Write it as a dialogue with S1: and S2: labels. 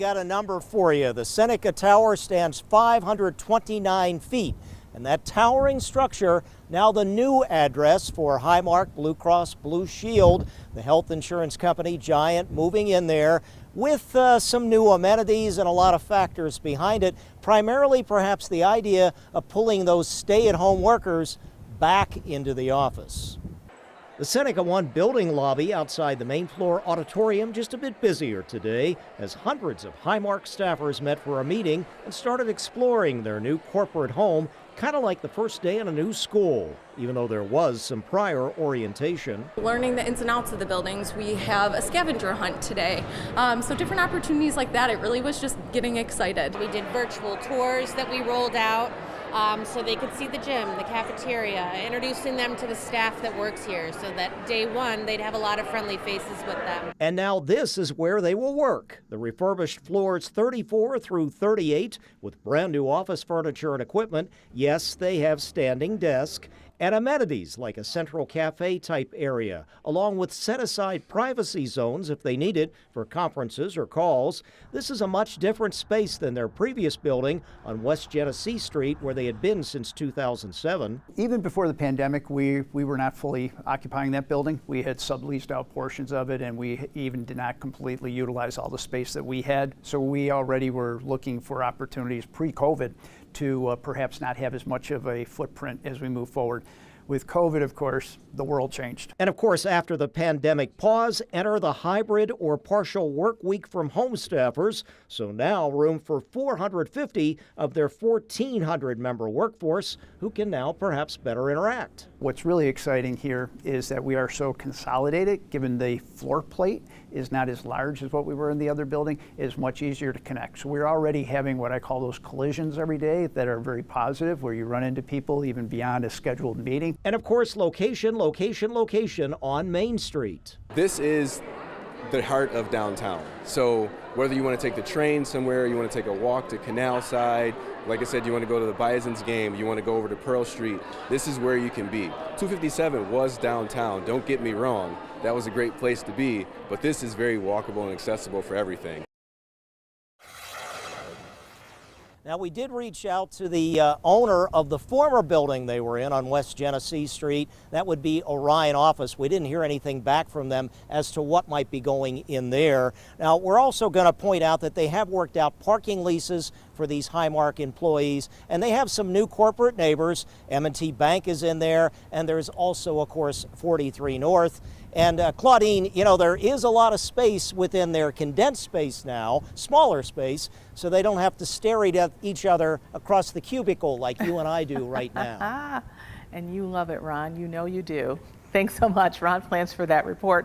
S1: Got a number for you. The Seneca Tower stands 529 feet. And that towering structure, now the new address for Highmark Blue Cross Blue Shield, the health insurance company giant, moving in there with some new amenities and a lot of factors behind it. Primarily, perhaps, the idea of pulling those stay-at-home workers back into the office. The Seneca One building lobby outside the main floor auditorium just a bit busier today as hundreds of Highmark staffers met for a meeting and started exploring their new corporate home, kind of like the first day in a new school, even though there was some prior orientation.
S2: Learning the ins and outs of the buildings. We have a scavenger hunt today. So different opportunities like that, it really was just getting excited.
S3: We did virtual tours that we rolled out. So they could see the gym, the cafeteria, introducing them to the staff that works here so that day one they'd have a lot of friendly faces with them.
S1: And now this is where they will work. The refurbished floors 34 through 38 with brand new office furniture and equipment. Yes, they have standing desks and amenities like a central cafe type area, along with set-aside privacy zones if they need it for conferences or calls. This is a much different space than their previous building on West Genesee Street, where they had been since 2007.
S4: Even before the pandemic, we were not fully occupying that building. We had subleased out portions of it, and we even did not completely utilize all the space that we had. So we already were looking for opportunities pre-COVID to perhaps not have as much of a footprint as we move forward. With COVID, of course, the world changed.
S1: And of course, after the pandemic pause, enter the hybrid or partial work week from home staffers. So now room for 450 of their 1,400 member workforce who can now perhaps better interact.
S4: What's really exciting here is that we are so consolidated, given the floor plate is not as large as what we were in the other building, it is much easier to connect. So we're already having what I call those collisions every day that are very positive, where you run into people even beyond a scheduled meeting.
S1: And of course, location on Main Street.
S5: This is the heart of downtown. So whether you want to take the train somewhere, you want to take a walk to Canal Side, like I said, you want to go to the Bison's game, you want to go over to Pearl Street, this is where you can be. 257 was downtown, don't get me wrong, that was a great place to be, but this is very walkable and accessible for everything.
S1: Now, we did reach out to the owner of the former building they were in on West Genesee Street. That would be Orion Office. We didn't hear anything back from them as to what might be going in there. Now, we're also going to point out that they have worked out parking leases for these Highmark employees, and they have some new corporate neighbors. M&T Bank is in there, and there's also, of course, 43 North. And Claudine, you know, there is a lot of space within their condensed space now, smaller space, so they don't have to stare at each other across the cubicle like you and I do right now.
S6: And you love it, Ron. You know you do. Thanks so much, Ron Plants, for that report.